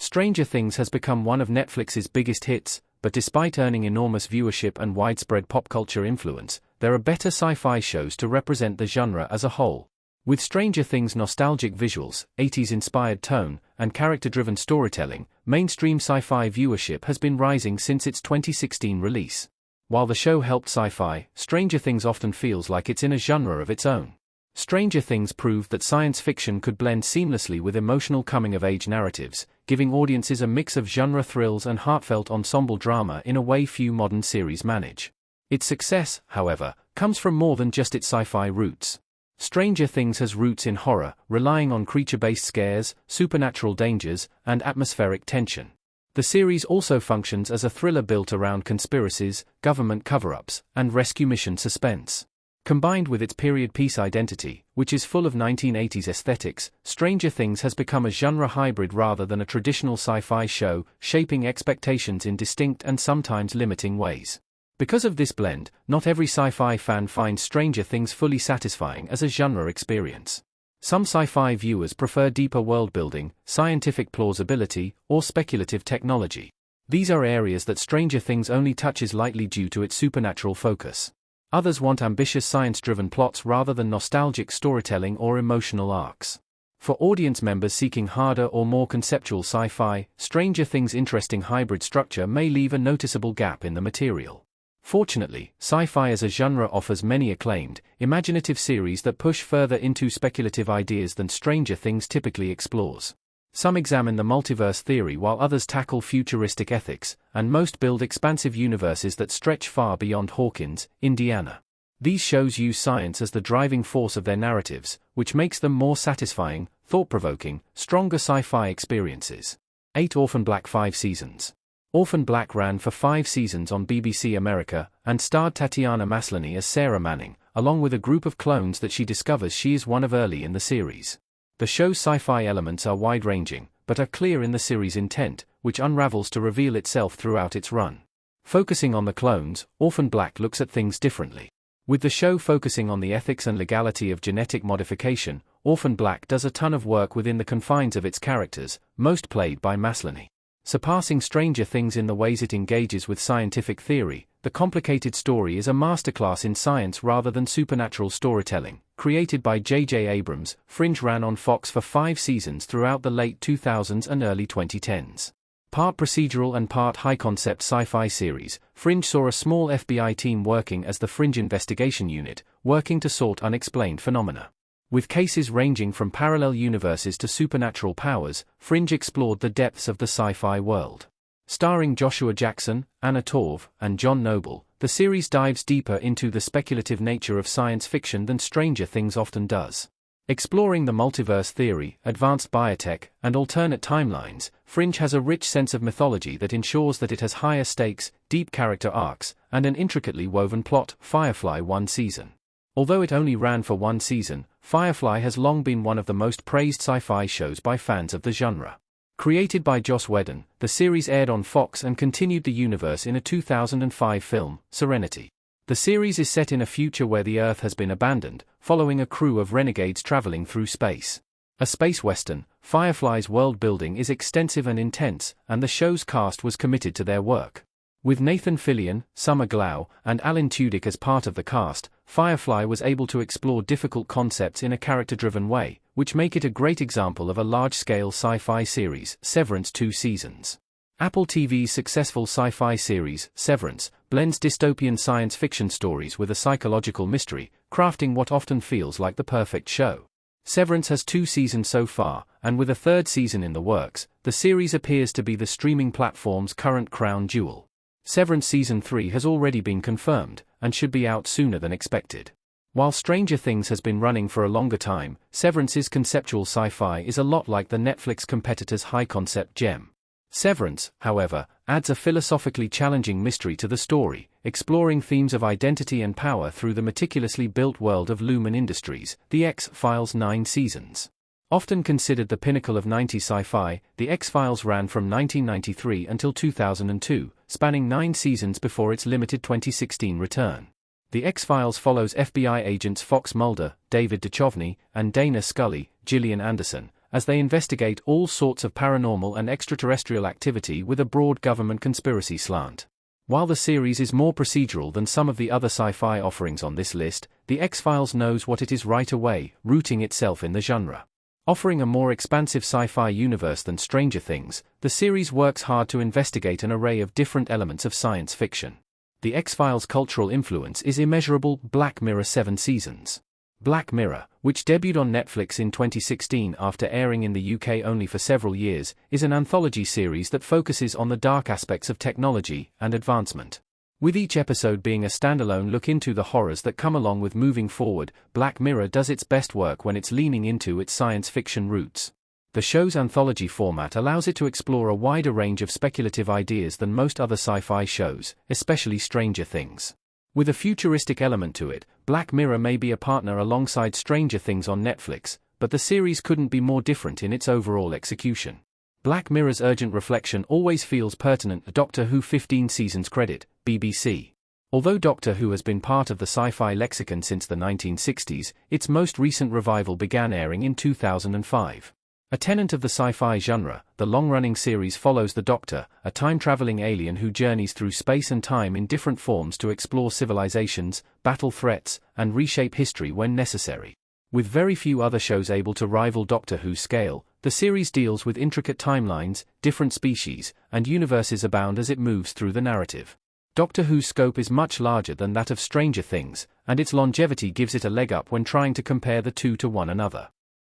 Stranger Things has become one of Netflix's biggest hits, but despite earning enormous viewership and widespread pop culture influence, there are better sci-fi shows to represent the genre as a whole. With Stranger Things' nostalgic visuals, 80s-inspired tone, and character-driven storytelling, mainstream sci-fi viewership has been rising since its 2016 release. While the show helped sci-fi, Stranger Things often feels like it's in a genre of its own. Stranger Things proved that science fiction could blend seamlessly with emotional coming-of-age narratives, giving audiences a mix of genre thrills and heartfelt ensemble drama in a way few modern series manage. Its success, however, comes from more than just its sci-fi roots. Stranger Things has roots in horror, relying on creature-based scares, supernatural dangers, and atmospheric tension. The series also functions as a thriller built around conspiracies, government cover-ups, and rescue mission suspense. Combined with its period piece identity, which is full of 1980s aesthetics, Stranger Things has become a genre hybrid rather than a traditional sci-fi show, shaping expectations in distinct and sometimes limiting ways. Because of this blend, not every sci-fi fan finds Stranger Things fully satisfying as a genre experience. Some sci-fi viewers prefer deeper world-building, scientific plausibility, or speculative technology. These are areas that Stranger Things only touches lightly due to its supernatural focus. Others want ambitious science-driven plots rather than nostalgic storytelling or emotional arcs. For audience members seeking harder or more conceptual sci-fi, Stranger Things' interesting hybrid structure may leave a noticeable gap in the material. Fortunately, sci-fi as a genre offers many acclaimed, imaginative series that push further into speculative ideas than Stranger Things typically explores. Some examine the multiverse theory while others tackle futuristic ethics, and most build expansive universes that stretch far beyond Hawkins, Indiana. These shows use science as the driving force of their narratives, which makes them more satisfying, thought-provoking, stronger sci-fi experiences. 8 Orphan Black 5 seasons. Orphan Black ran for 5 seasons on BBC America, and starred Tatiana Maslany as Sarah Manning, along with a group of clones that she discovers she is one of early in the series. The show's sci-fi elements are wide-ranging, but are clear in the series' intent, which unravels to reveal itself throughout its run. Focusing on the clones, Orphan Black looks at things differently. With the show focusing on the ethics and legality of genetic modification, Orphan Black does a ton of work within the confines of its characters, most played by Maslany. Surpassing Stranger Things in the ways it engages with scientific theory, the complicated story is a masterclass in science rather than supernatural storytelling. Created by J.J. Abrams, Fringe ran on Fox for 5 seasons throughout the late 2000s and early 2010s. Part procedural and part high-concept sci-fi series, Fringe saw a small FBI team working as the Fringe Investigation Unit, working to sort unexplained phenomena. With cases ranging from parallel universes to supernatural powers, Fringe explored the depths of the sci-fi world. Starring Joshua Jackson, Anna Torv, and John Noble, the series dives deeper into the speculative nature of science fiction than Stranger Things often does. Exploring the multiverse theory, advanced biotech, and alternate timelines, Fringe has a rich sense of mythology that ensures that it has higher stakes, deep character arcs, and an intricately woven plot. Firefly 1 season. Although it only ran for 1 season, Firefly has long been one of the most praised sci-fi shows by fans of the genre. Created by Joss Whedon, the series aired on Fox and continued the universe in a 2005 film, Serenity. The series is set in a future where the Earth has been abandoned, following a crew of renegades traveling through space. A space western, Firefly's world building is extensive and intense, and the show's cast was committed to their work. With Nathan Fillion, Summer Glau, and Alan Tudyk as part of the cast, Firefly was able to explore difficult concepts in a character-driven way, which make it a great example of a large-scale sci-fi series. Severance 2 seasons. Apple TV's successful sci-fi series, Severance, blends dystopian science fiction stories with a psychological mystery, crafting what often feels like the perfect show. Severance has 2 seasons so far, and with a 3rd season in the works, the series appears to be the streaming platform's current crown jewel. Severance Season 3 has already been confirmed, and should be out sooner than expected. While Stranger Things has been running for a longer time, Severance's conceptual sci-fi is a lot like the Netflix competitor's high-concept gem. Severance, however, adds a philosophically challenging mystery to the story, exploring themes of identity and power through the meticulously built world of Lumen Industries. The X-Files 9 seasons. Often considered the pinnacle of 90s sci-fi, The X-Files ran from 1993 until 2002, spanning 9 seasons before its limited 2016 return. The X-Files follows FBI agents Fox Mulder, David Duchovny, and Dana Scully, Gillian Anderson, as they investigate all sorts of paranormal and extraterrestrial activity with a broad government conspiracy slant. While the series is more procedural than some of the other sci-fi offerings on this list, The X-Files knows what it is right away, rooting itself in the genre. Offering a more expansive sci-fi universe than Stranger Things, the series works hard to investigate an array of different elements of science fiction. The X-Files' cultural influence is immeasurable. Black Mirror 7 seasons. Black Mirror, which debuted on Netflix in 2016 after airing in the UK only for several years, is an anthology series that focuses on the dark aspects of technology and advancement. With each episode being a standalone look into the horrors that come along with moving forward, Black Mirror does its best work when it's leaning into its science fiction roots. The show's anthology format allows it to explore a wider range of speculative ideas than most other sci-fi shows, especially Stranger Things. With a futuristic element to it, Black Mirror may be a partner alongside Stranger Things on Netflix, but the series couldn't be more different in its overall execution. Black Mirror's urgent reflection always feels pertinent. Doctor Who 15 seasons credit, BBC. Although Doctor Who has been part of the sci-fi lexicon since the 1960s, its most recent revival began airing in 2005. A tenet of the sci-fi genre, the long-running series follows the Doctor, a time-traveling alien who journeys through space and time in different forms to explore civilizations, battle threats, and reshape history when necessary. With very few other shows able to rival Doctor Who's scale, the series deals with intricate timelines, different species, and universes abound as it moves through the narrative. Doctor Who's scope is much larger than that of Stranger Things, and its longevity gives it a leg up when trying to compare the two to one another.